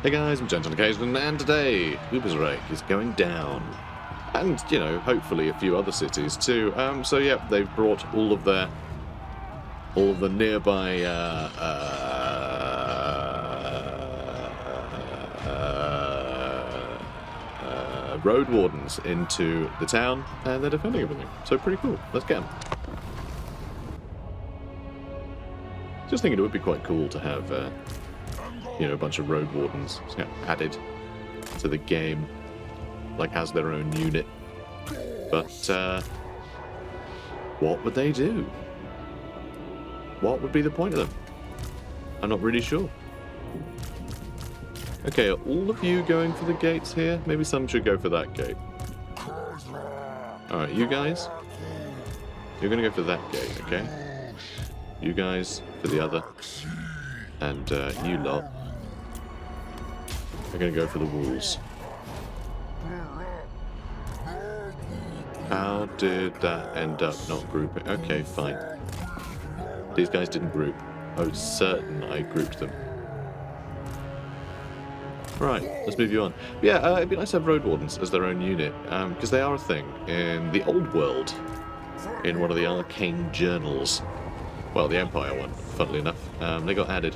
Hey guys, I'm Gent on occasion, and today Khazrak is going down. And, you know, hopefully a few other cities too. So yeah, they've brought all of the nearby road wardens into the town, and they're defending everything. So pretty cool. Let's get them. Just thinking it would be quite cool to have, you know, a bunch of road wardens added to the game, like has their own unit. But what would they do? What would be the point of them? I'm not really sure. Okay, are all of you going for the gates here? Maybe some should go for that gate. Alright, you guys, you're going to go for that gate, okay? You guys for the other. And you lot are going to go for the walls. How did that end up not grouping? Okay, fine. These guys didn't group. I was certain I grouped them. Right, let's move you on. Yeah, it'd be nice to have road wardens as their own unit, because they are a thing in the old world, in one of the arcane journals. Well, the Empire one, funnily enough. They got added,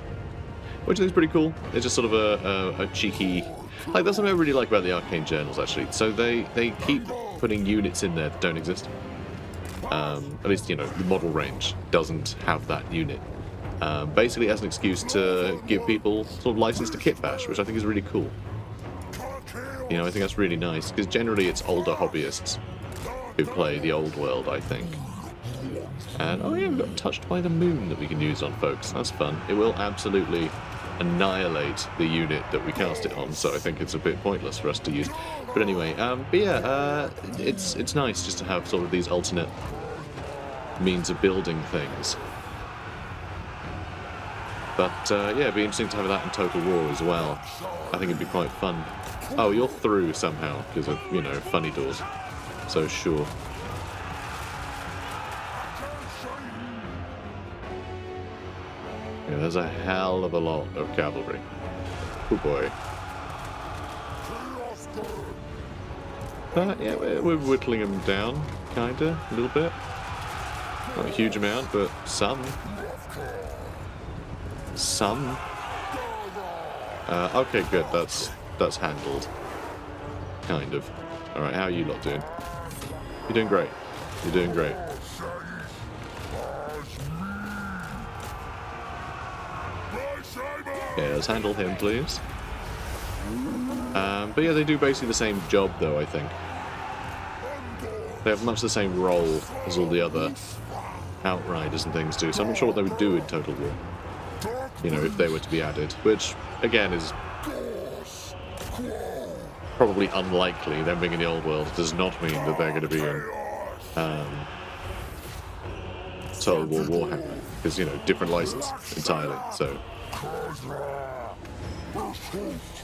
which I think is pretty cool. It's just sort of a cheeky... Like, that's something I really like about the arcane journals, actually. So they keep putting units in there that don't exist. At least, you know, the model range doesn't have that unit. Basically as an excuse to give people sort of license to kit bash, which I think is really cool. You know, I think that's really nice, because generally it's older hobbyists who play the old world, I think. And, oh yeah, we've got Touched by the Moon that we can use on folks. That's fun. It will absolutely annihilate the unit that we cast it on, so I think it's a bit pointless for us to use. But anyway, it's nice just to have sort of these alternate means of building things. But yeah, it'd be interesting to have that in Total War as well. I think it'd be quite fun. Oh, you're through somehow because of, you know, funny doors. So sure. Yeah, there's a hell of a lot of cavalry. Oh boy. Yeah, we're whittling them down, kinda, a little bit. Not a huge amount, but some. Some. Okay, good. That's handled. Kind of. All right, how are you lot doing? You're doing great. You're doing great. Yeah, let's handle him, please. But yeah, they do basically the same job, though, I think. They have much the same role as all the other Outriders and things do, so I'm not sure what they would do in Total War. You know, if they were to be added, which, again, is probably unlikely. Them being in the old world does not mean that they're going to be in Total War Warhammer, because, you know, different license entirely, so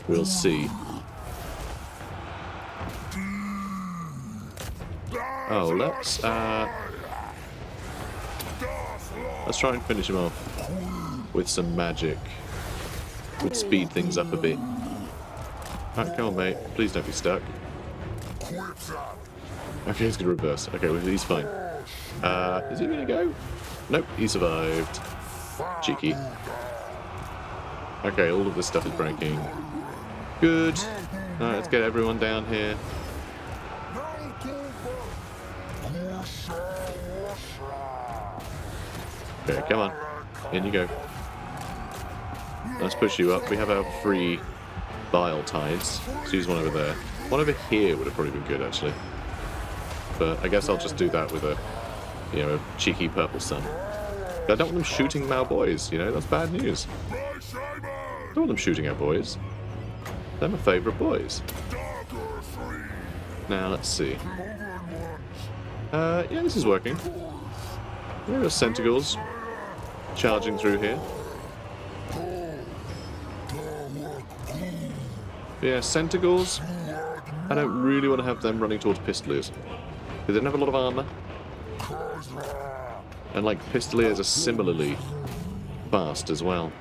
we'll see. Oh, let's try and finish him off with some magic. Would speed things up a bit. Alright, come on, mate. Please don't be stuck. Okay, he's gonna reverse. Okay, well, he's fine. Is he gonna go? Nope, he survived. Cheeky. Okay, all of this stuff is breaking. Good. Alright, let's get everyone down here. Okay, come on. In you go. Let's push you up. We have our free bile tides. Let's use one over there. One over here would have probably been good, actually. But I guess I'll just do that with a, you know, a cheeky purple sun. I don't want them shooting our boys, you know, that's bad news. I don't want them shooting our boys. They're my favourite boys. Now, let's see. Yeah, this is working. There are Centigals charging through here. Yeah, Centigals. I don't really want to have them running towards Pistoliers, because they don't have a lot of armour. And, like, Pistoliers are similarly fast as well.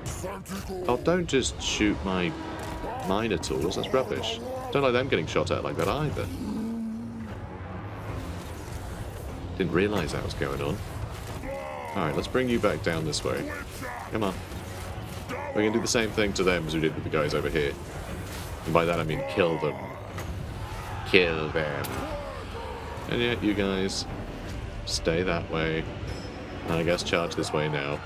Oh, don't just shoot my Minotaurs, that's rubbish. Don't like them getting shot at like that either. Didn't realise that was going on. Alright, let's bring you back down this way. Come on. We're going to do the same thing to them as we did with the guys over here. And by that I mean kill them. Kill them. And yet you guys stay that way. And I guess charge this way now.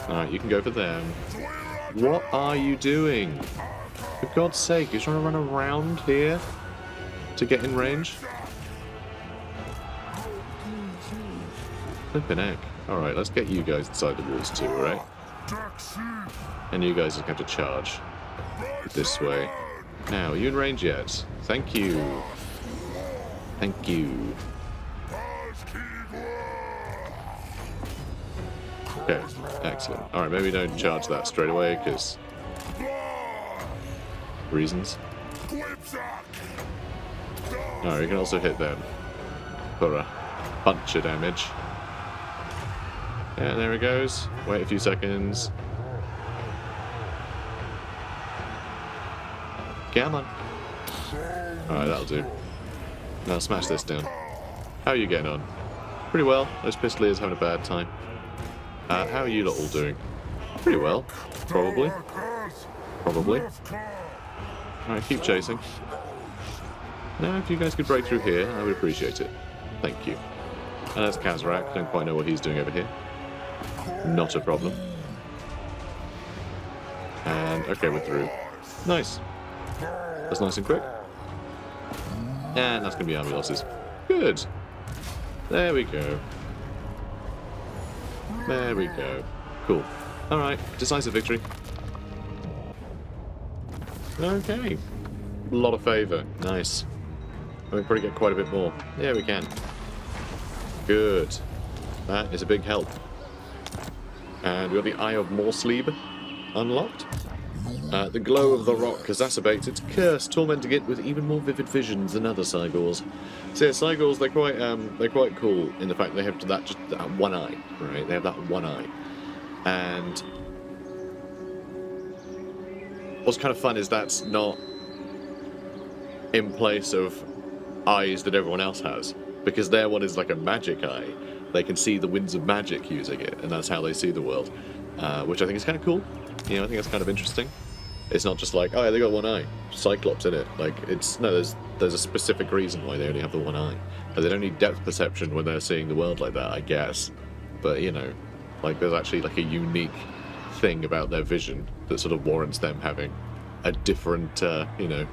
Alright, you can go for them. What are you doing? For God's sake, you're trying to run around here to get in range? Flippin' heck. Alright, let's get you guys inside the walls too, alright? And you guys just have to charge this way. Now, are you in range yet? Thank you. Thank you. Okay, excellent. Alright, maybe don't charge that straight away, because... reasons. Alright, you can also hit them for a bunch of damage. Yeah, there he goes. Wait a few seconds. Come on. Alright, that'll do. Now smash this down. How are you getting on? Pretty well. Those pistoliers having a bad time. How are you lot all doing? Pretty well. Probably. Probably. Alright, keep chasing. Now, if you guys could break through here, I would appreciate it. Thank you. And that's Khazrak. Don't quite know what he's doing over here. Not a problem. And, okay, we're through. Nice. That's nice and quick. And that's going to be army losses. Good. There we go. There we go. Cool. Alright, decisive victory. Okay. A lot of favour. Nice. We can probably get quite a bit more. Yeah, we can. Good. That is a big help. And we got the Eye of Morsleeb unlocked. The glow of the rock exacerbates its curse, tormenting it with even more vivid visions than other Cygors. So yeah, Cygors, they're quite cool in the fact they have just that one eye, right? They have that one eye. And what's kind of fun is that's not in place of eyes that everyone else has, because their one is like a magic eye. They can see the winds of magic using it, and that's how they see the world, which I think is kind of cool. You know, I think that's kind of interesting. It's not just like, oh yeah, they got one eye, Cyclops in it. Like, it's no, there's a specific reason why they only have the one eye. They don't need depth perception when they're seeing the world like that, I guess. But you know, like there's actually like a unique thing about their vision that sort of warrants them having a different,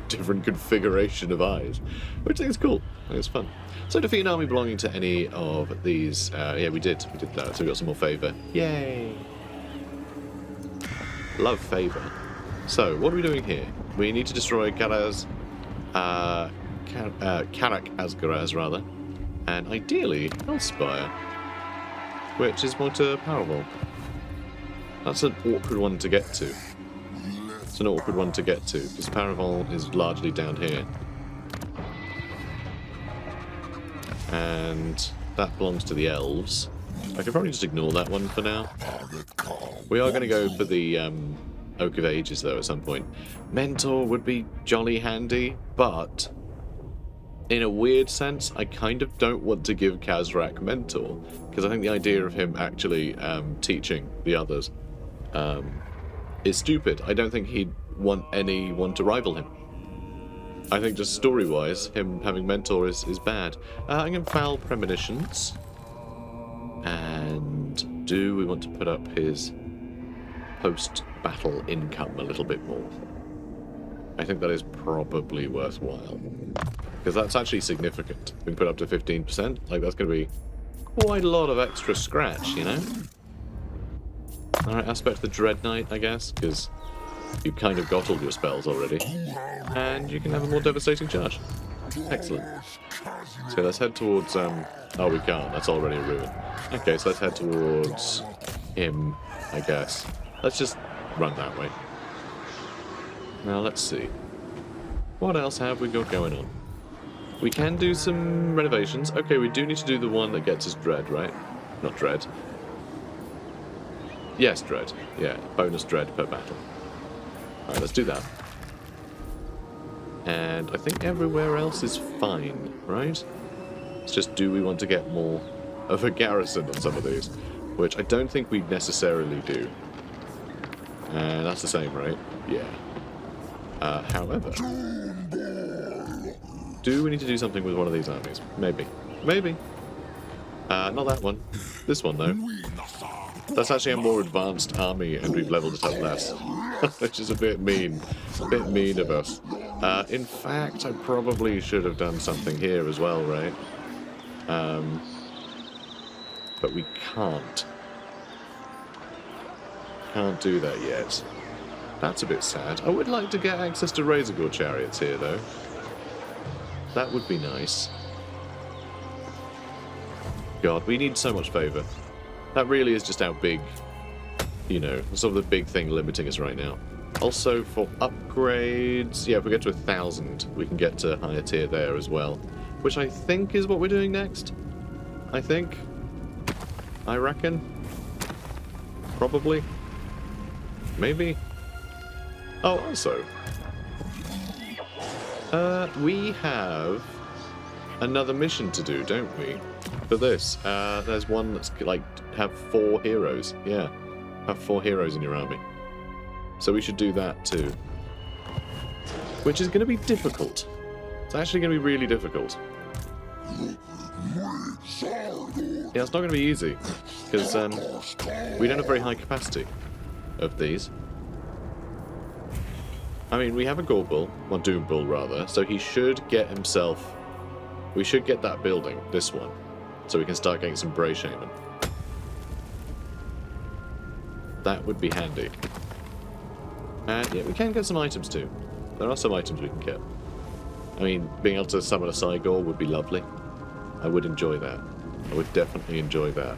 different configuration of eyes, which I think is cool. I think it's fun. So defeat an army belonging to any of these. Yeah, we did that. So we got some more favour. Yay! Love favour. So what are we doing here? We need to destroy Karak Asgaraz rather, and ideally Hellspire, which is more to Parravon. That's an awkward one to get to. It's an awkward one to get to, because Parravon is largely down here. And that belongs to the elves. I could probably just ignore that one for now. We are going to go for the Oak of Ages, though, at some point. Mentor would be jolly handy, but in a weird sense, I kind of don't want to give Khazrak Mentor, because I think the idea of him actually teaching the others is stupid. I don't think he'd want anyone to rival him. I think just story-wise, him having Mentor is bad. I'm going to Foul Premonitions. And do we want to put up his post-battle income a little bit more? I think that is probably worthwhile. Because that's actually significant. We can put up to 15%. Like, that's going to be quite a lot of extra scratch, you know? Alright, Aspect the Dread Knight, I guess, because you've kind of got all your spells already. And you can have a more devastating charge. Excellent. So let's head towards, oh, we can't. That's already a ruin. Okay, so let's head towards him, I guess. Let's just run that way. Now, let's see. What else have we got going on? We can do some renovations. Okay, we do need to do the one that gets us Dread, right? Not Dread. Yes, Dread. Yeah, bonus Dread per battle. Alright, let's do that. And I think everywhere else is fine, right? It's just, do we want to get more of a garrison on some of these? Which I don't think we necessarily do. And that's the same, right? Yeah. However, do we need to do something with one of these armies? Maybe. Maybe. Not that one. This one, though. That's actually a more advanced army, and we've leveled it up less. Which is a bit mean. A bit mean of us. In fact, I probably should have done something here as well, right? But we can't. Can't do that yet. That's a bit sad. I would like to get access to Razorgore chariots here, though. That would be nice. God, we need so much favour. That really is just how big, you know, sort of the big thing limiting us right now. Also, for upgrades, yeah, if we get to 1,000, we can get to higher tier there as well. Which I think is what we're doing next. I think. I reckon. Probably. Maybe. Oh, also. We have another mission to do, don't we? For this. There's one that's like, have 4 heroes. Yeah. Have 4 heroes in your army. So we should do that too. Which is going to be difficult. It's actually going to be really difficult. Yeah, it's not going to be easy. Because we don't have very high capacity of these. I mean, we have a Gore Bull, or Doom Bull rather, so he should get himself... We should get that building, this one, so we can start getting some Bray Shaman. That would be handy. And yeah, we can get some items too. There are some items we can get. I mean, being able to summon a Cygor would be lovely. I would enjoy that. I would definitely enjoy that.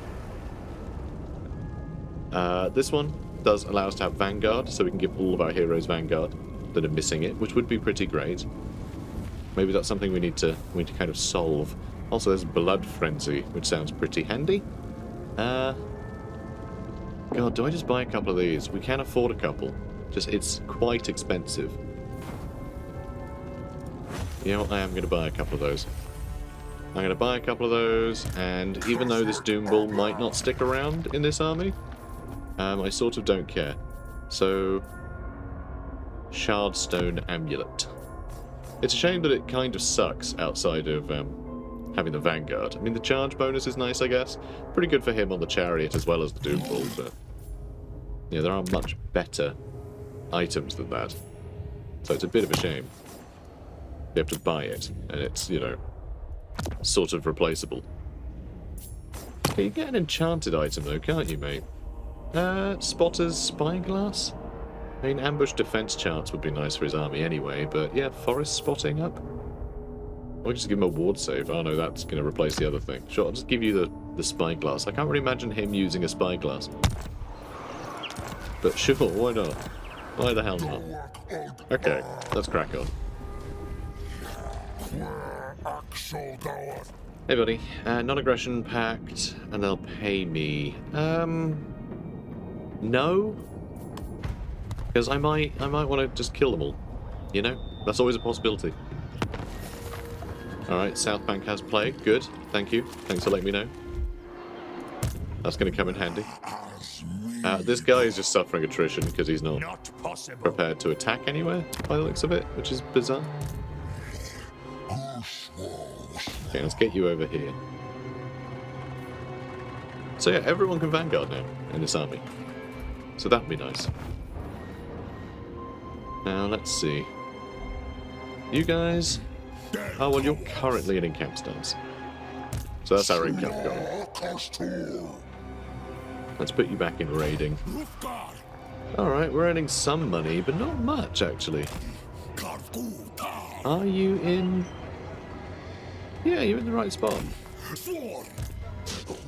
This one does allow us to have Vanguard, so we can give all of our heroes Vanguard that are missing it, which would be pretty great. Maybe that's something we need to kind of solve. Also, there's Blood Frenzy, which sounds pretty handy. God, do I just buy a couple of these? We can afford a couple. Just, it's quite expensive. You know what, I am going to buy a couple of those. I'm going to buy a couple of those, and even though this Doom Bull might not stick around in this army, I sort of don't care. So, Shardstone Amulet. It's a shame that it kind of sucks outside of having the Vanguard. I mean, the charge bonus is nice, I guess. Pretty good for him on the Chariot as well as the Doom Bull, but... yeah, there are much better items than that. So it's a bit of a shame. You have to buy it, and it's, you know, sort of replaceable. You can get an enchanted item though, can't you, mate? Spotter's Spyglass? I mean, ambush defense charts would be nice for his army anyway, but yeah, forest spotting up? Or just give him a ward save. Oh no, that's going to replace the other thing. Sure, I'll just give you the Spyglass. I can't really imagine him using a Spyglass. But sure, why not? Why the hell not? Okay, let's crack on. Hey buddy, non-aggression pact, and they'll pay me. No? Because I might want to just kill them all. You know? That's always a possibility. Alright, South Bank has plague. Good. Thank you. Thanks for letting me know. That's going to come in handy. This guy is just suffering attrition because he's not prepared to attack anywhere, by the looks of it, which is bizarre. Okay, let's get you over here. So yeah, everyone can Vanguard now in this army. So that'd be nice. Now, let's see. You guys... oh, well, you're currently in incamp stance. So that's our incamp goal. Let's put you back in raiding. Alright, we're earning some money, but not much, actually. Are you in... yeah, you're in the right spot.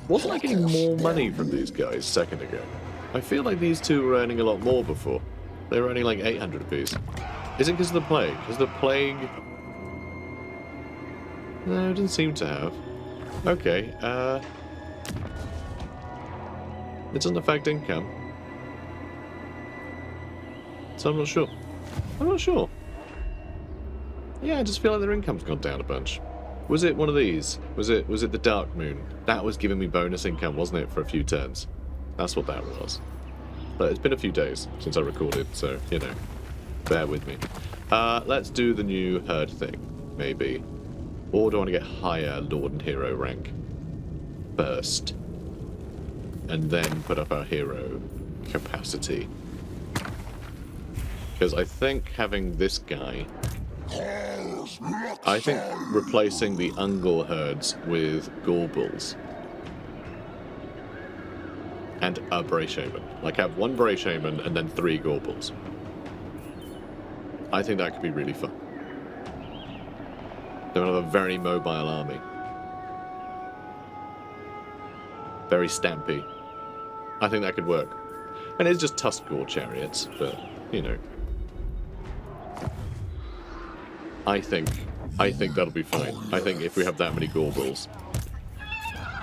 Wasn't I getting more money from these guys a second ago? I feel like these two were earning a lot more before. They were earning like 800 apiece. Is it because of the plague? Is the plague... no, it doesn't seem to have. Okay, it doesn't affect income. So I'm not sure. I'm not sure. Yeah, I just feel like their income's gone down a bunch. Was it one of these? Was it the Dark Moon? That was giving me bonus income, wasn't it, for a few turns? That's what that was. But it's been a few days since I recorded, so, you know, bear with me. Let's do the new herd thing, maybe. Or do I want to get higher Lord and Hero rank first? And then put up our hero capacity. Because I think having this guy... I think replacing the Ungor herds with Gorbals and a Bray Shaman. Like have one Bray Shaman and then 3 Gorbals. I think that could be really fun. Then we'll have a very mobile army. Very stampy. I think that could work. And it's just Tuskgore chariots, but, you know. I think that'll be fine. I think if we have that many Gorbals,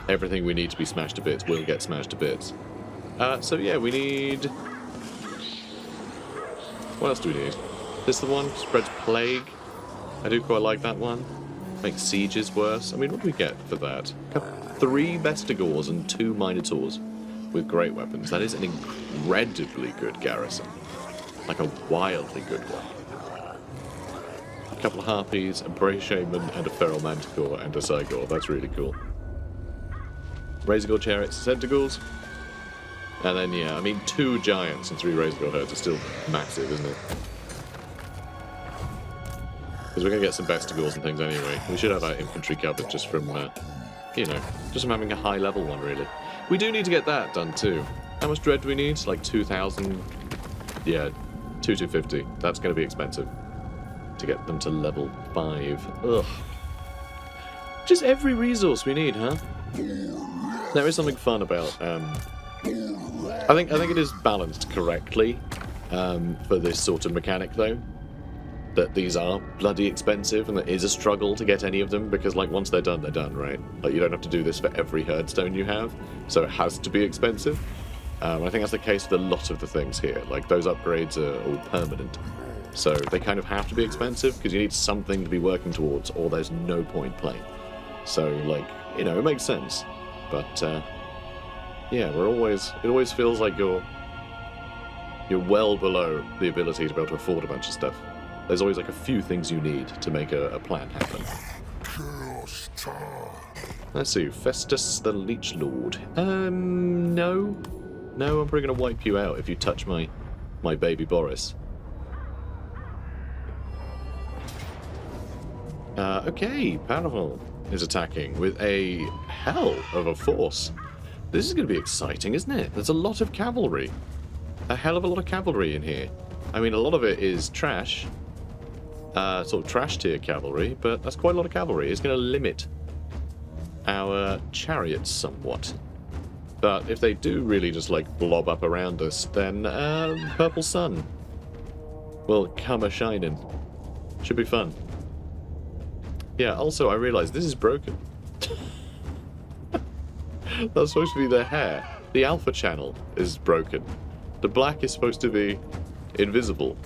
everything we need to be smashed to bits will get smashed to bits. So yeah, we need... What else do we need? This the one? Spreads plague. I do quite like that one. Makes sieges worse. I mean, what do we get for that? 3 Vestigors and 2 Minotaurs with great weapons. That is an incredibly good garrison. Like a wildly good one. A couple of Harpies, a Bray Shaman, and a Feral Manticore, and a Cygor. That's really cool. Razorgore chariots and Centigores. And then, yeah, I mean, 2 giants and 3 Razorgore herds are still massive, isn't it? Because we're going to get some Vestigores and things anyway. We should have our infantry covered just from, you know, just from having a high-level one, really. We do need to get that done, too. How much dread do we need? Like 2,000? Yeah, 2,250. That's going to be expensive to get them to level 5. Ugh. Just every resource we need, huh? There is something fun about, I think it is balanced correctly for this sort of mechanic, though. That these are bloody expensive, and there is a struggle to get any of them, because, like, once they're done, right? Like, you don't have to do this for every herdstone you have, so it has to be expensive. I think that's the case with a lot of the things here. Like, those upgrades are all permanent. So they kind of have to be expensive, because you need something to be working towards, or there's no point playing. So, like, you know, it makes sense. But, yeah, it always feels like you're well below the ability to be able to afford a bunch of stuff. There's always like a few things you need to make a plan happen. Let's see, Festus the Leech Lord. No, I'm probably gonna wipe you out if you touch my baby Boris. Okay, Parravon is attacking with a hell of a force. This is gonna be exciting, isn't it? There's a lot of cavalry. A hell of a lot of cavalry in here. I mean, a lot of it is trash. Sort of trash tier cavalry, but that's quite a lot of cavalry. It's going to limit our chariots somewhat. But if they do really just like blob up around us, then Purple Sun will come a-shining. Should be fun. Yeah, also I realised this is broken. That's supposed to be their hair. The alpha channel is broken. The black is supposed to be invisible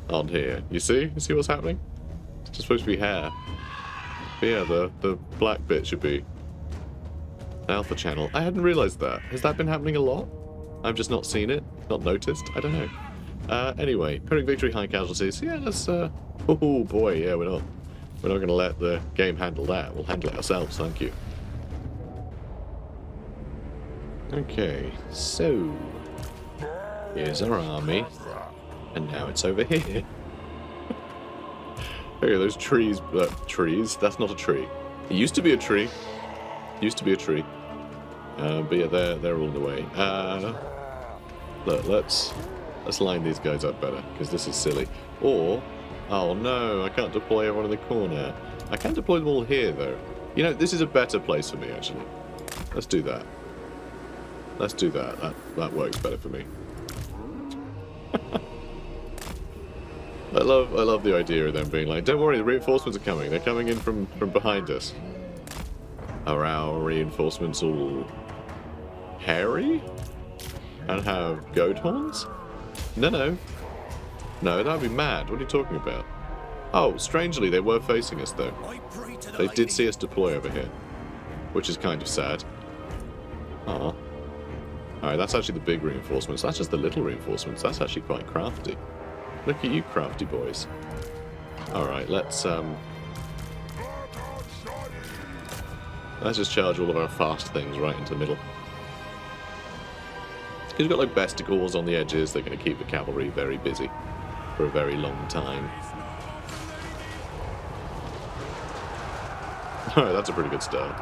on here. You see? You see what's happening? It's just supposed to be hair. But yeah, the black bit should be alpha channel. I hadn't realised that. Has that been happening a lot? I've just not seen it, not noticed. I don't know. Anyway, Pyrrhic victory, high casualties. Yeah, let's. Oh boy, yeah, we're not going to let the game handle that. We'll handle it ourselves. Thank you. Okay, so here's our army. And now it's over here. Okay, those trees. Trees? That's not a tree. It used to be a tree. But yeah, they're all in the way. Look, let's line these guys up better, because this is silly. Or, oh no, I can't deploy everyone in the corner. I can deploy them all here, though. You know, this is a better place for me, actually. Let's do that. That works better for me. I love the idea of them being like, don't worry, the reinforcements are coming. They're coming in from behind us. Are our reinforcements all hairy? And have goat horns? No. No, that would be mad. What are you talking about? Oh, strangely, they were facing us, though. They did see us deploy over here, which is kind of sad. Aw. Alright, that's actually the big reinforcements. That's just the little reinforcements. That's actually quite crafty. Look at you, crafty boys. Alright, let's just charge all of our fast things right into the middle. Because you've got like besticles on the edges, they're going to keep the cavalry very busy for a very long time. Alright, that's a pretty good start.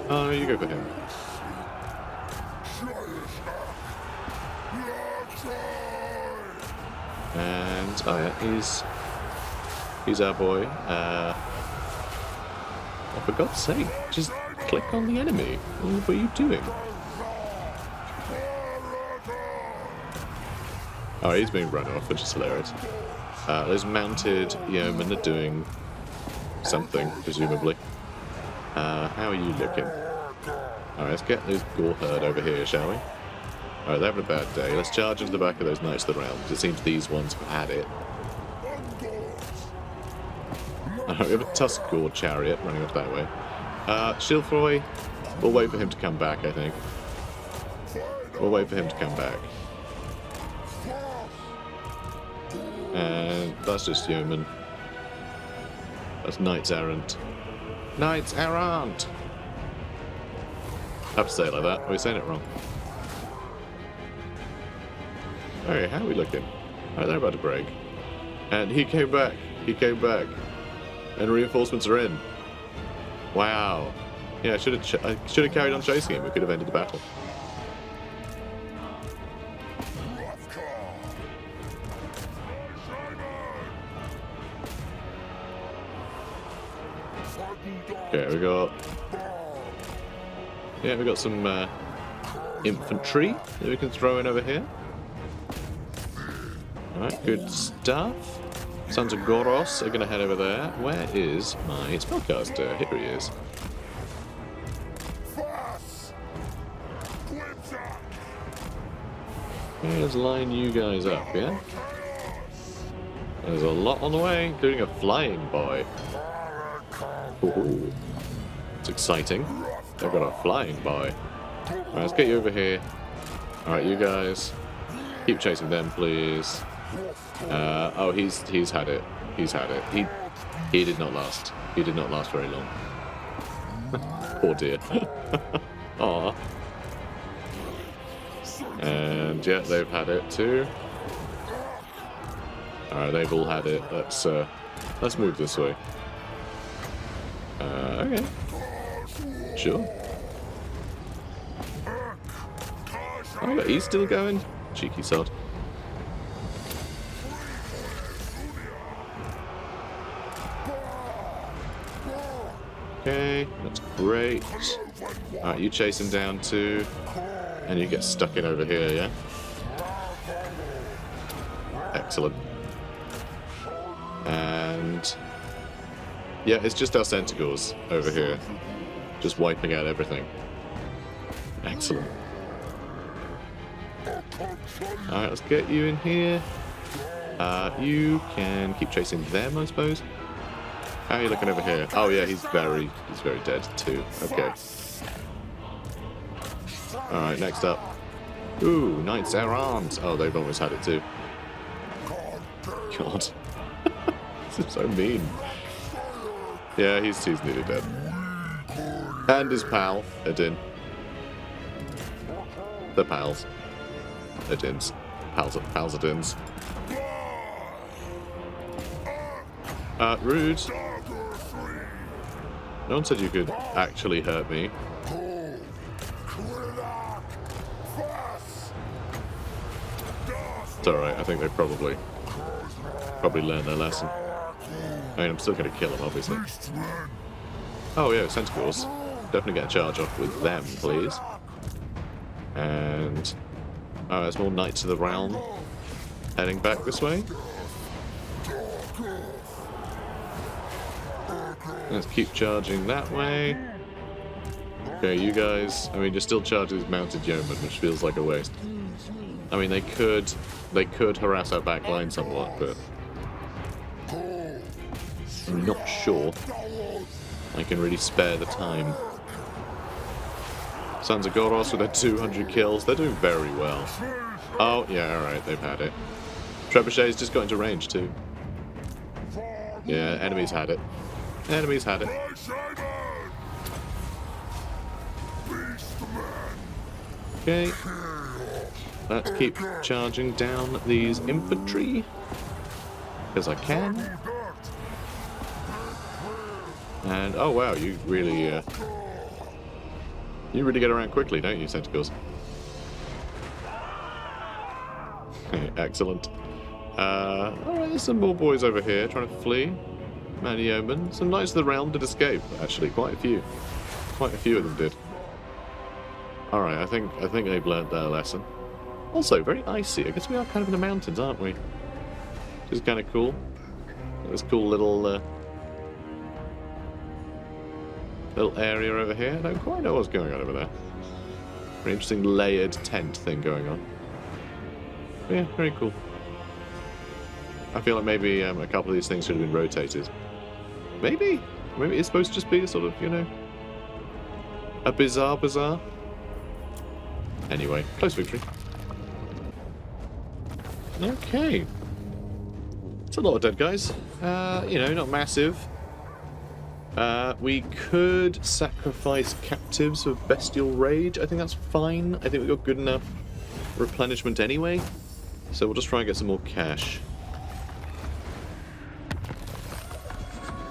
Oh, no, you go for him. And, oh yeah, he's our boy. Oh, for God's sake, just click on the enemy. What are you doing? Oh, he's being run off, which is hilarious. Those mounted yeomen are doing something, presumably. How are you looking? Alright, let's get this gore herd over here, shall we? Alright, they're having a bad day. Let's charge into the back of those Knights of the Realm, because it seems these ones have had it. Alright, we have a Tusk Gore chariot running off that way. Shilfroy, we'll wait for him to come back, I think. We'll wait for him to come back. And that's just yeomen. That's Knights Errant. Knights Errant! I have to say it like that, or are we saying it wrong? Okay, how are we looking? Alright, they're about to break. And he came back. He came back. And reinforcements are in. Wow. Yeah, I should have carried on chasing him. We could have ended the battle. Okay, we got some infantry that we can throw in over here. Alright, good stuff. Sons of Goros are going to head over there. Where is my spellcaster? Here he is. Okay, let's line you guys up, yeah? There's a lot on the way, including a flying boy. Ooh, it's exciting. They've got a flying boy. Alright, let's get you over here. Alright, you guys. Keep chasing them, please. Oh, he's had it. He's had it. He did not last. He did not last very long. Poor dear. Aw. And yeah, they've had it too. Alright, they've all had it. Let's move this way. Okay. Sure. Oh, but he's still going? Cheeky sod. Okay, that's great. Alright, you chase him down too. And you get stuck in over here, yeah? Excellent. And yeah, it's just our Centaurs over here. Just wiping out everything. Excellent. Alright, let's get you in here. You can keep chasing them, I suppose. How are you looking over here? Oh yeah, he's very dead too. Okay. Alright, next up. Ooh, Knights Errant. Oh, they've almost had it too. God. This is so mean. Yeah, he's nearly dead. And his pal, Edin. They're pals. Edins. Pals Edins. Rude. No one said you could actually hurt me. It's alright, I think they probably learned their lesson. I mean, I'm still going to kill them, obviously. Oh yeah, Centaurs. Definitely get a charge off with them, please. And oh, there's more Knights of the Realm heading back this way. Let's keep charging that way. Okay, you guys, I mean, you're still charging these mounted yeomen, which feels like a waste. I mean, they could harass our back line somewhat, but I'm not sure I can really spare the time. Sons of Goros with their 200 kills, they're doing very well. Oh, yeah, alright, they've had it. Trebuchet's just got into range, too. Yeah, enemies had it. Enemies had it. Okay. Let's keep charging down these infantry. Because I can. And, oh wow, you really get around quickly, don't you, Tentacles? Excellent. Alright, there's some more boys over here trying to flee. Man yeomen. Some Knights of the Realm did escape, actually, quite a few. Quite a few of them did. Alright, I think they've learned their lesson. Also, very icy. I guess we are kind of in the mountains, aren't we? Which is kind of cool. This cool little area over here. I don't quite know what's going on over there. Very interesting layered tent thing going on. But yeah, very cool. I feel like maybe a couple of these things should have been rotated. Maybe it's supposed to just be a sort of, you know, a bizarre. Anyway, close victory. Okay. It's a lot of dead guys. You know, not massive. We could sacrifice captives of bestial rage. I think that's fine. I think we've got good enough replenishment anyway. So we'll just try and get some more cash.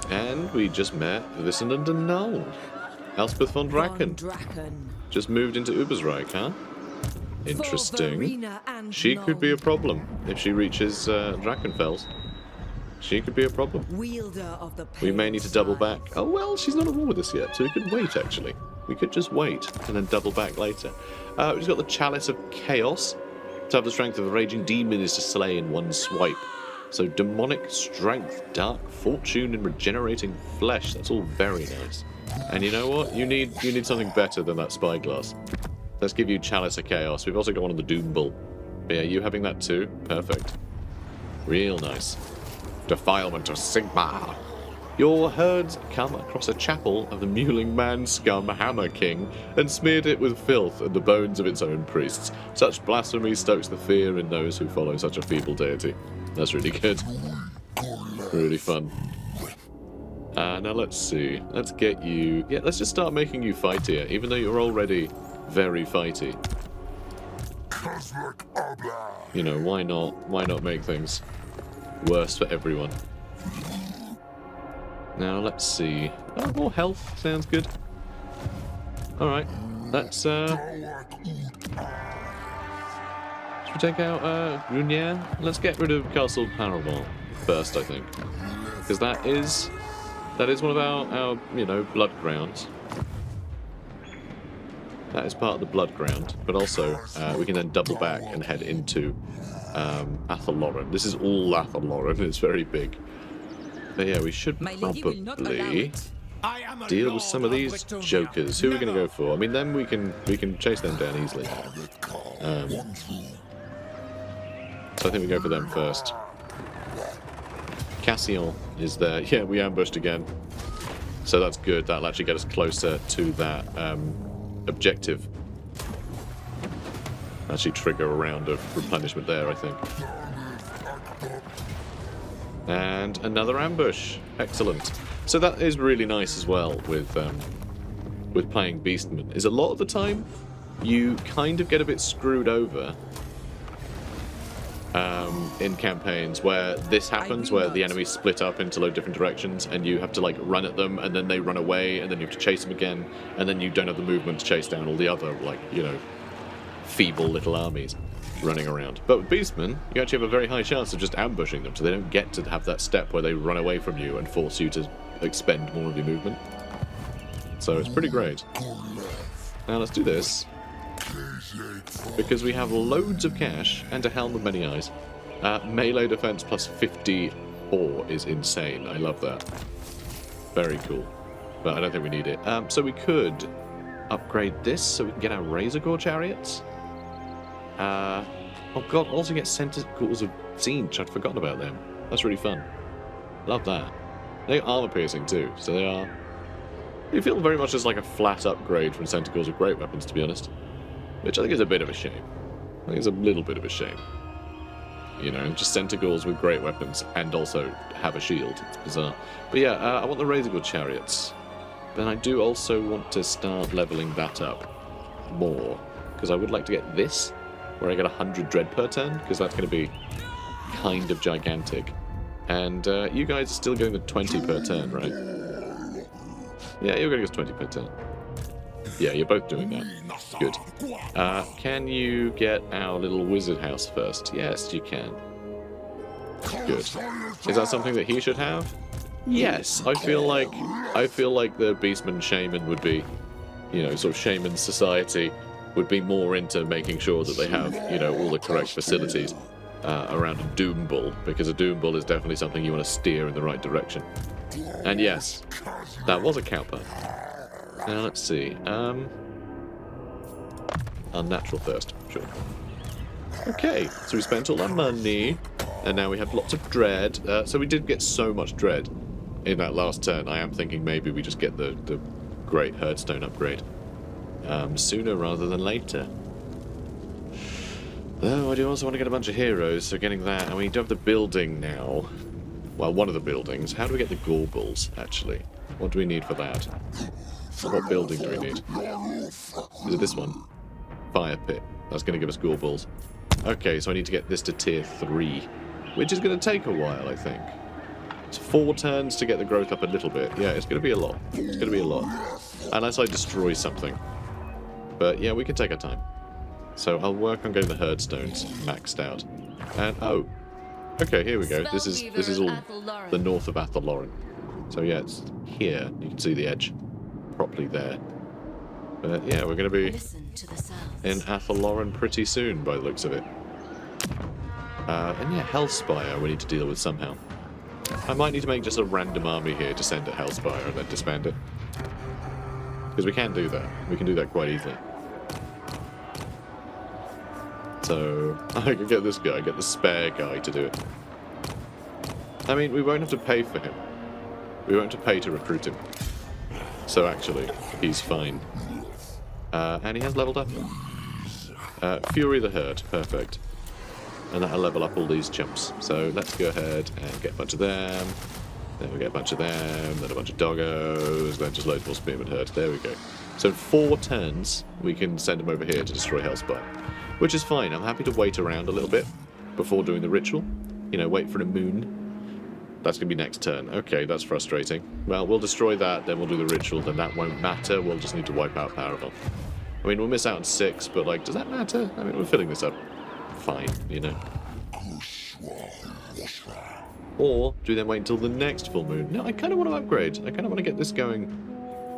And we just met Vissenden and Null. Elspeth von Draken. Just moved into Ubersreich, huh? Interesting. She could be a problem if she reaches Drachenfels. She could be a problem. We may need to double back. Oh well, she's not at war with us yet, so we could wait actually. We could just wait and then double back later. We've just got the Chalice of Chaos. To have the strength of a raging demon is to slay in one swipe. So demonic strength, dark fortune, and regenerating flesh. That's all very nice. And you know what? You need something better than that spyglass. Let's give you Chalice of Chaos. We've also got one of the Doom Bull. But yeah, you having that too? Perfect. Real nice. Defilement of Sigmar. Your herds come across a chapel of the Mewling Man scum Hammer King and smeared it with filth and the bones of its own priests. Such blasphemy stokes the fear in those who follow such a feeble deity. That's really good. Really fun. Now let's see. Let's get you... Yeah, let's just start making you fightier, even though you're already very fighty. You know, why not? Why not make things worse for everyone? Now let's see. Oh, more health sounds good. All right, let's should we take out Grunier? Let's get rid of Castle Parravon first, I think, because that is one of our you know, blood grounds. That is part of the blood ground, but also we can then double back and head into Athelloren. This is all Athelloren. It's very big. But yeah, we should probably deal with some of these jokers. Who are we going to go for? I mean, then we can chase them down easily. So I think we go for them first. Cassillon is there. Yeah, we ambushed again. So that's good. That'll actually get us closer to that objective. Actually trigger a round of replenishment there, I think. And another ambush. Excellent. So that is really nice as well with playing Beastman, is a lot of the time you kind of get a bit screwed over in campaigns where this happens, where the enemies split up into loads of different directions and you have to like run at them and then they run away and then you have to chase them again and then you don't have the movement to chase down all the other, like, you know, feeble little armies running around. But with Beastmen, you actually have a very high chance of just ambushing them, so they don't get to have that step where they run away from you and force you to expend more of your movement. So it's pretty great. Now let's do this, because we have loads of cash and a Helm of Many Eyes. Melee defense plus 54 is insane. I love that. Very cool. But I don't think we need it. So we could upgrade this so we can get our Razor Gore chariots. Oh god, also get Centicles of Siege. I'd forgotten about them. That's really fun. Love that. They are armor piercing too, so they feel very much as like a flat upgrade from Centicles of Great Weapons, to be honest. Which I think is a bit of a shame. I think it's a little bit of a shame. You know, just Centicles with Great Weapons and also have a shield. It's bizarre. But yeah, I want the Razor Gore chariots. Then I do also want to start leveling that up more. Because I would like to get this, where I get 100 dread per turn, because that's going to be kind of gigantic. And you guys are still getting the 20 per turn, right? Yeah, you're going to get 20 per turn. Yeah, you're both doing that. Good. Can you get our little wizard house first? Yes, you can. Good. Is that something that he should have? Yes, I feel like the Beastman Shaman would be, you know, sort of Shaman society would be more into making sure that they have, you know, all the correct facilities around a Doom Bull, because a Doom Bull is definitely something you want to steer in the right direction. And yes, that was a cowper. Now let's see. Unnatural thirst, sure. Okay, so we spent all our money, and now we have lots of dread. So we did get so much dread in that last turn. I am thinking maybe we just get the great Herdstone upgrade sooner rather than later. Though I do also want to get a bunch of heroes, so getting that, and we do have the building now. Well, one of the buildings. How do we get the Gore Bulls, actually? What do we need for that? What building do we need? Is it this one? Fire pit. That's going to give us Gore Bulls. Okay, so I need to get this to tier 3, which is going to take a while, I think. It's 4 turns to get the growth up a little bit. Yeah, it's going to be a lot. It's going to be a lot. Unless I destroy something. But yeah, we can take our time. So I'll work on getting the Herdstones maxed out. And oh, okay, here we go. This is all the north of Athaloran. So yeah, it's here. You can see the edge properly there. But yeah, we're going to be in Athaloran pretty soon by the looks of it. And yeah, Hellspire we need to deal with somehow. I might need to make just a random army here to send at Hellspire and then disband it. Because we can do that. We can do that quite easily. So I can get this guy, get the spare guy to do it. I mean, we won't have to pay for him. We won't have to pay to recruit him. So actually, he's fine. And he has leveled up. Fury the Herd, perfect. And that'll level up all these chumps. So let's go ahead and get a bunch of them. Then we get a bunch of them, then a bunch of doggos, then just loads more Spearman Herd. There we go. So in 4 turns, we can send them over here to destroy Hellspire. Which is fine. I'm happy to wait around a little bit before doing the ritual. You know, wait for a moon. That's going to be next turn. Okay, that's frustrating. Well, we'll destroy that, then we'll do the ritual, then that won't matter. We'll just need to wipe out Parravon. I mean, we'll miss out on 6, but, like, does that matter? I mean, we're filling this up fine, you know. Or do we then wait until the next full moon? No, I kind of want to upgrade. I kind of want to get this going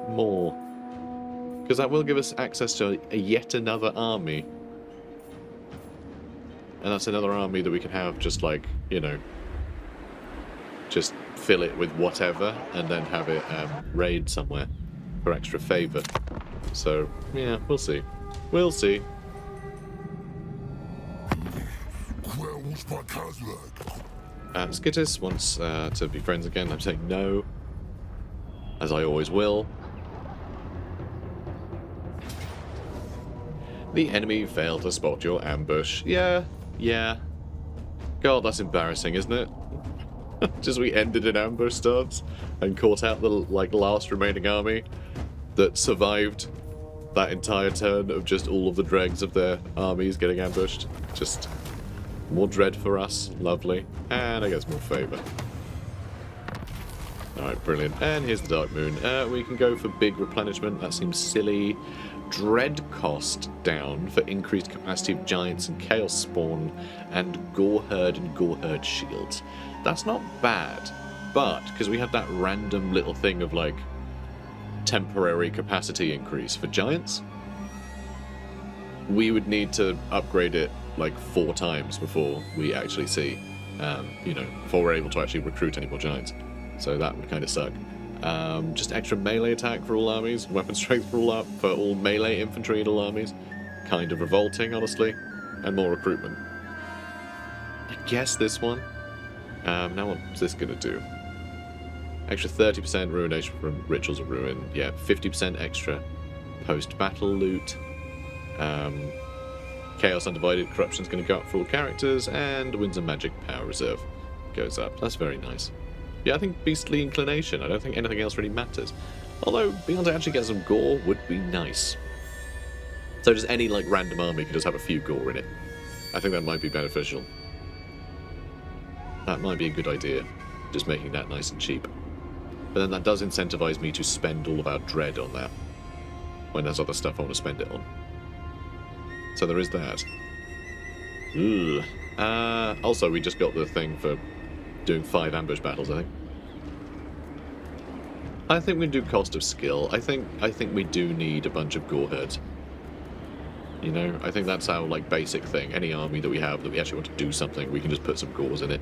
more. Because that will give us access to yet another army. And that's another army that we can have just like, you know, just fill it with whatever and then have it raid somewhere for extra favour. So, yeah, we'll see. We'll see. Where was my Khazrak? Skittis wants to be friends again. I'm saying no, as I always will. The enemy failed to spot your ambush. Yeah. God, that's embarrassing, isn't it? Just we ended an ambush stance and caught out the last remaining army that survived that entire turn of just all of the dregs of their armies getting ambushed. Just more dread for us. Lovely. And I guess more favour. Alright, brilliant. And here's the Dark Moon. We can go for big replenishment. That seems silly. Dread cost down for increased capacity of giants and chaos spawn, and Gore Herd and Gore Herd shields. That's not bad, but because we had that random little thing of like temporary capacity increase for giants, we would need to upgrade it like 4 times before we actually see, you know, before we're able to actually recruit any more giants. So that would kind of suck. Just extra melee attack for all armies, weapon strength for all melee infantry in all armies. Kind of revolting, honestly. And more recruitment. I guess this one. Now what's this going to do? Extra 30% ruination from Rituals of Ruin. Yeah, 50% extra post-battle loot. Chaos Undivided Corruption is going to go up for all characters, and Winds of Magic Power Reserve goes up. That's very nice. Yeah, I think Beastly Inclination. I don't think anything else really matters. Although, being able to actually get some gore would be nice. So just any, like, random army could just have a few gore in it. I think that might be beneficial. That might be a good idea. Just making that nice and cheap. But then that does incentivize me to spend all of our dread on that. When there's other stuff I want to spend it on. So there is that. Ugh. Also, we just got the thing for doing 5 ambush battles, I think. I think we do cost of skill. I think we do need a bunch of gore herds. You know, I think that's our, like, basic thing. Any army that we have that we actually want to do something, we can just put some gores in it.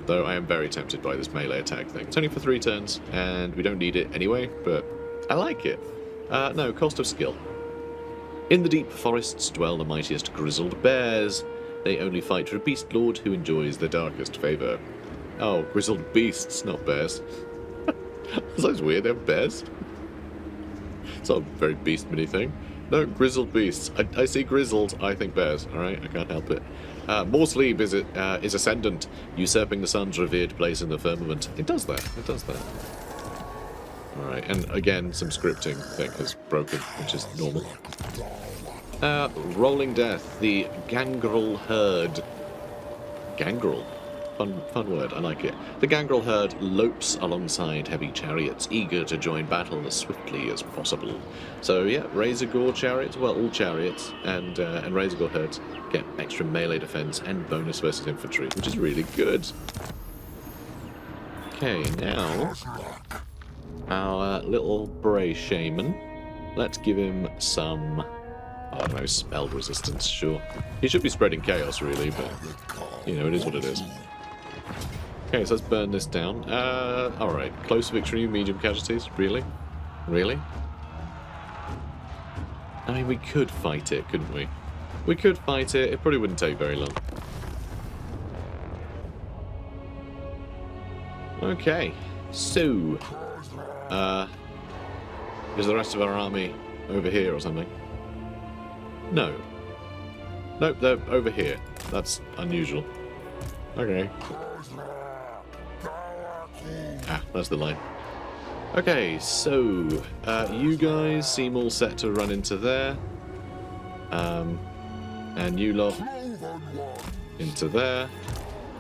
Though I am very tempted by this melee attack thing. It's only for 3 turns, and we don't need it anyway, but I like it. No, cost of skill. In the deep forests dwell the mightiest grizzled bears. They only fight for a beast lord who enjoys the darkest favour. Oh, grizzled beasts, not bears. Sounds weird, they're bears. It's not a very beast-many thing. No, grizzled beasts. I see grizzled, I think bears, alright? I can't help it. Morsleep is ascendant, usurping the sun's revered place in the firmament. It does that, it does that. Alright, and again, some scripting thing has broken, which is normal. Rolling Death, the Gangrel Herd. Gangrel? Fun word, I like it. The Gangrel Herd lopes alongside heavy chariots, eager to join battle as swiftly as possible. So yeah, Razor Gore chariots, well, all chariots, and Razor Gore herds get extra melee defense and bonus versus infantry, which is really good. Okay, now our little Bray Shaman. Let's give him some, I don't know, spell resistance, sure. He should be spreading chaos, really, but, you know, it is what it is. Okay, so let's burn this down. Alright, close victory, medium casualties, really? Really? I mean, we could fight it, couldn't we? We could fight it, it probably wouldn't take very long. Okay, so... is the rest of our army over here or something? No. Nope, they're over here. That's unusual. Okay. Ah, that's the line. Okay, so, you guys seem all set to run into there. And you lot into there.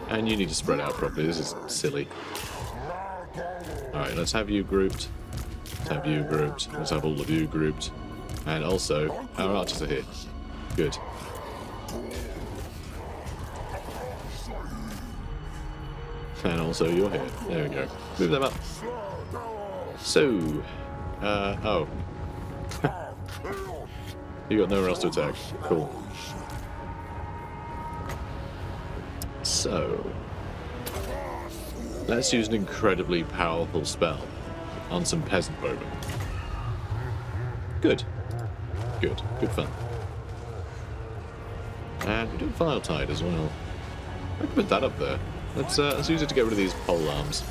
And you need to spread out properly, this is silly. Alright, let's have you grouped. Let's have you grouped. Let's have all of you grouped. And also, our archers are here. Good. And also you're here. There we go. Move them up. So, oh. You got nowhere else to attack. Cool. So, let's use an incredibly powerful spell on some peasant bowmen. Good. Good. Good fun. And we do File Tide as well. I can put that up there. Let's use it to get rid of these pole arms.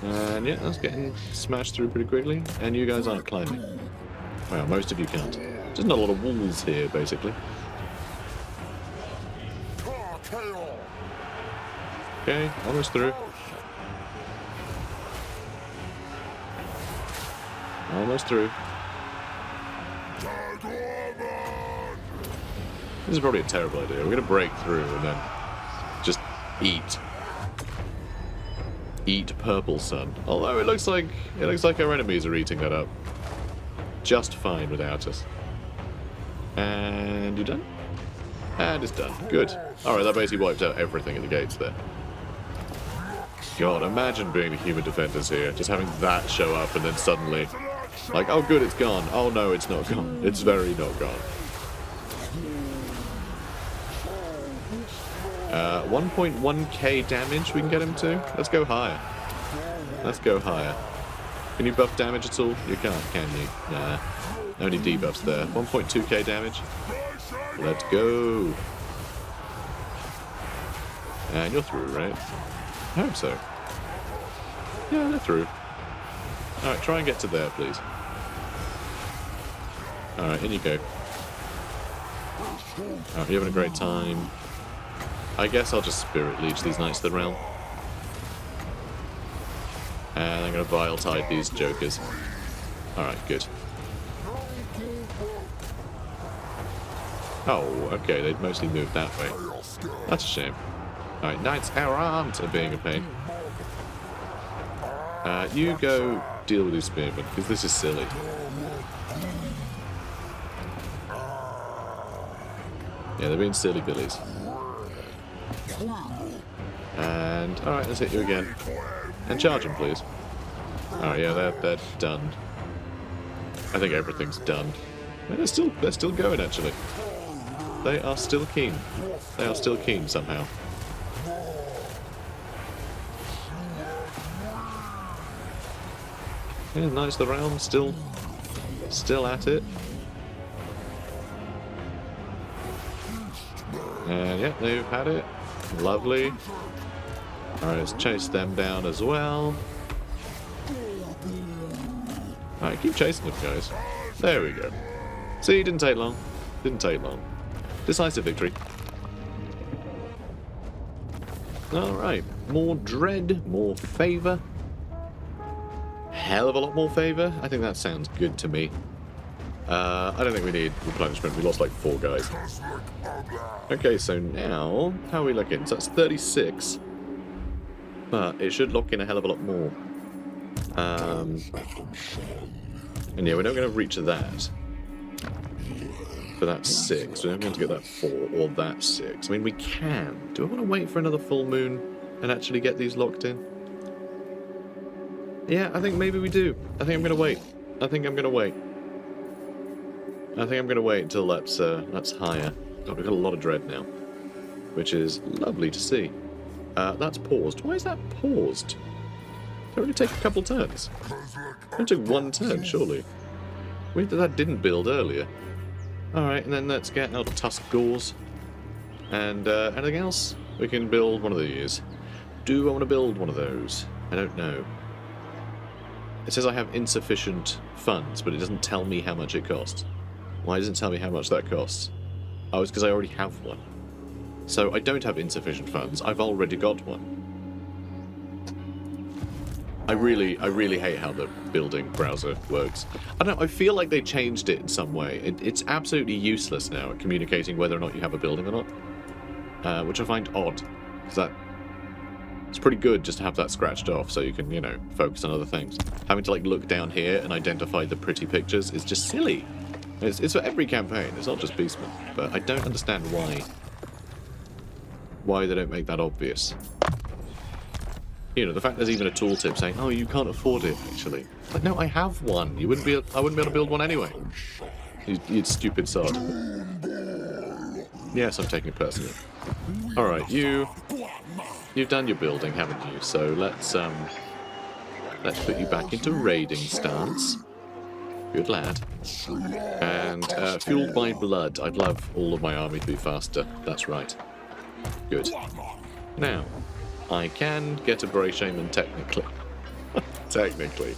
And yeah, that's getting smashed through pretty quickly. And you guys aren't climbing. Well, most of you can't. There's not a lot of walls here, basically. Okay, almost through. Almost through. This is probably a terrible idea. We're going to break through and then just eat. Eat Purple Sun. Although it looks like our enemies are eating that up just fine without us. And you done? And it's done. Good. Alright, that basically wiped out everything at the gates there. God, imagine being the human defenders here, just having that show up and then suddenly, like, oh good, it's gone. Oh no, it's not gone. It's very not gone. 1.1k damage we can get him to. Let's go higher. Let's go higher. Can you buff damage at all? You can't, can you? Nah. Only debuffs there. 1.2k damage. Let's go. And you're through, right? I hope so. Yeah, they're through. Alright, try and get to there, please. Alright, in you go. Alright, you're having a great time. I guess I'll just Spirit Leech these Knights of the Realm. And I'm going to Vile Tide these jokers. Alright, good. Oh, okay, they'd mostly moved that way. That's a shame. Alright, Knights Errant are being a pain. You go deal with these spearmen, because this is silly. Yeah, they're being silly billies. And, alright, let's hit you again. And charge them, please. Alright, yeah, they're done. I think everything's done. They're still going, actually. They are still keen. They are still keen, somehow. Yeah, Knights of the Realm still at it. And yeah, they've had it. Lovely. Alright, let's chase them down as well. Alright, keep chasing them, guys. There we go. See, didn't take long. Didn't take long. Decisive victory. Alright, more dread, more favour. Hell of a lot more favour. I think that sounds good to me. I don't think we need replenishment. We lost like 4 guys. Okay, so now, how are we looking? So that's 36. But it should lock in a hell of a lot more. And yeah, we're not going to reach that. But that's 6. We're not going to get that 4 or that 6. I mean, we can. Do I want to wait for another full moon and actually get these locked in? Yeah, I think maybe we do. I think I'm going to wait. I think I'm going to wait until that's higher. God, we've got a lot of dread now, which is lovely to see. That's paused. Why is that paused? It only take a couple turns. It took 1 turn, surely. That didn't build earlier. Alright, and then let's get out Tusk Gauze. And anything else? We can build one of these. Do I want to build one of those? I don't know. It says I have insufficient funds, but it doesn't tell me how much it costs. Why doesn't it tell me how much that costs? Oh, it's because I already have one. So I don't have insufficient funds. I've already got one. I really hate how the building browser works. I don't know, I feel like they changed it in some way. It's absolutely useless now at communicating whether or not you have a building or not. Which I find odd. Because it's pretty good just to have that scratched off so you can, you know, focus on other things. Having to, like, look down here and identify the pretty pictures is just silly. It's for every campaign, it's not just Beastmen. But I don't understand why they don't make that obvious. You know, the fact there's even a tooltip saying, oh, you can't afford it, actually. Like, no, I have one. I wouldn't be able to build one anyway. You stupid sod. Yes, I'm taking it personally. Alright, you've done your building, haven't you? So let's put you back into raiding stance. Good lad. And fueled by blood. I'd love all of my army to be faster. That's right. Good. Now, I can get a Bray Shaman technically. Technically.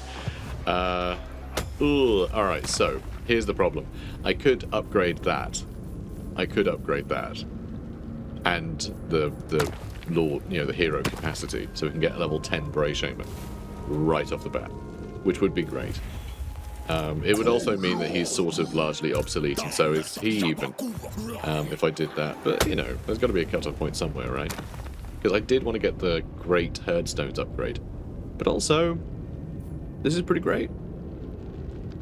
Alright, so here's the problem. I could upgrade that. And the lord, you know, the hero capacity, so we can get a level 10 Bray Shaman right off the bat, which would be great. It would also mean that he's sort of largely obsolete, and so is he even, if I did that. But, you know, there's got to be a cut-off point somewhere, right? Because I did want to get the Great Herdstones upgrade. But also, this is pretty great.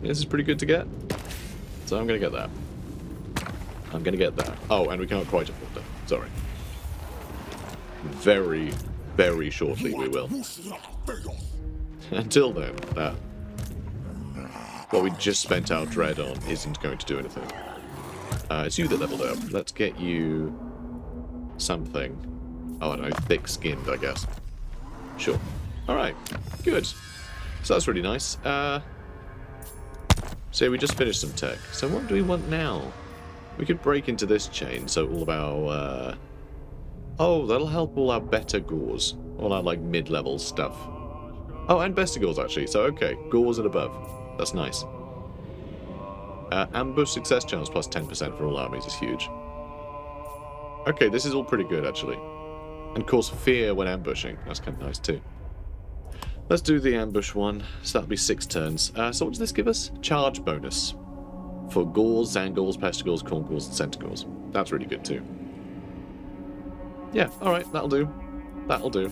This is pretty good to get. So I'm going to get that. I'm going to get that. Oh, and we can't quite afford that. Sorry. Very, very shortly we will. Until then, what we just spent our dread on isn't going to do anything. It's you that leveled up. Let's get you something. Oh, I don't know, thick-skinned, I guess. Sure. Alright, good. So that's really nice. So we just finished some tech. So what do we want now? We could break into this chain, so all of our... Oh, that'll help all our better gores. All our, like, mid-level stuff. Oh, and bester gores, actually. So, okay, gores and above. That's nice. Ambush success chance plus 10% for all armies is huge. Okay, this is all pretty good, actually. And cause fear when ambushing. That's kind of nice, too. Let's do the ambush one. So that'll be 6 turns. So what does this give us? Charge bonus. For gores, Zangors, Pestigors, Corngors, and Centigors. That's really good, too. Yeah, alright, that'll do. That'll do.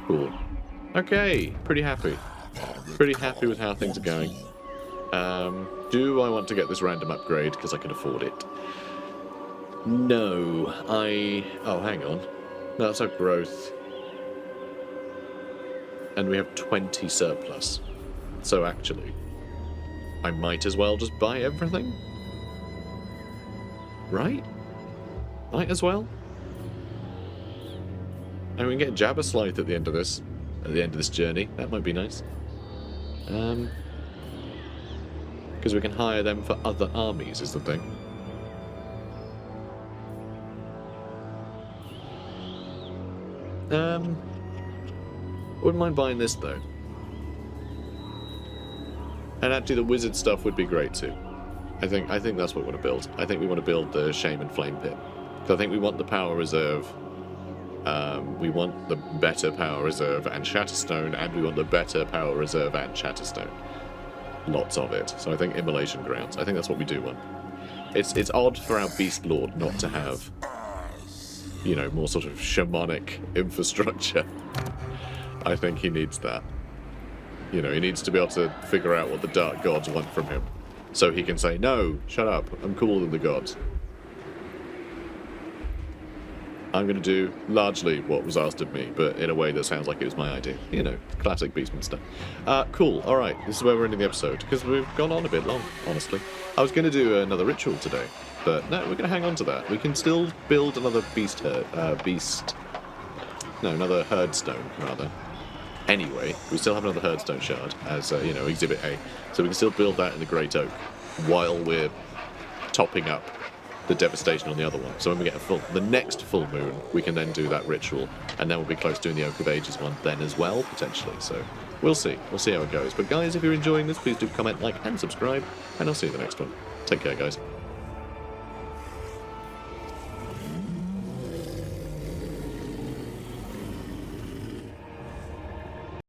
Cool. Okay, pretty happy. Pretty happy with how things are going. Do I want to get this random upgrade because I can afford it? No, oh, hang on. No, that's our growth. And we have 20 surplus. So actually, I might as well just buy everything? Right? Might as well? And we can get Jabba Slythe at the end of this. At the end of this journey. That might be nice. Because we can hire them for other armies, is the thing. Wouldn't mind buying this, though. And actually, the wizard stuff would be great, too. I think that's what we want to build. I think we want to build the Shaman Flame Pit. Because I think we want the Power Reserve. We want the better Power Reserve and Shatterstone, and we want the better Power Reserve and Shatterstone. Lots of it. So I think Immolation Grounds. I think that's what we do want. It's odd for our Beast Lord not to have, you know, more sort of shamanic infrastructure. I think he needs that. You know, he needs to be able to figure out what the Dark Gods want from him. So he can say, no, shut up, I'm cooler than the gods. I'm going to do largely what was asked of me, but in a way that sounds like it was my idea. You know, classic Beastman stuff. Cool, alright, this is where we're ending the episode, because we've gone on a bit long, honestly. I was going to do another ritual today, but no, we're going to hang on to that. We can still build another another herdstone, rather. Anyway, we still have another herdstone shard as, you know, Exhibit A. So we can still build that in the Great Oak while we're topping up the devastation on the other one. So when we get the next full moon, we can then do that ritual, and then we'll be close to doing the Oak of Ages one then as well, potentially. So we'll see. We'll see how it goes. But guys, if you're enjoying this, please do comment, like, and subscribe, and I'll see you in the next one. Take care, guys.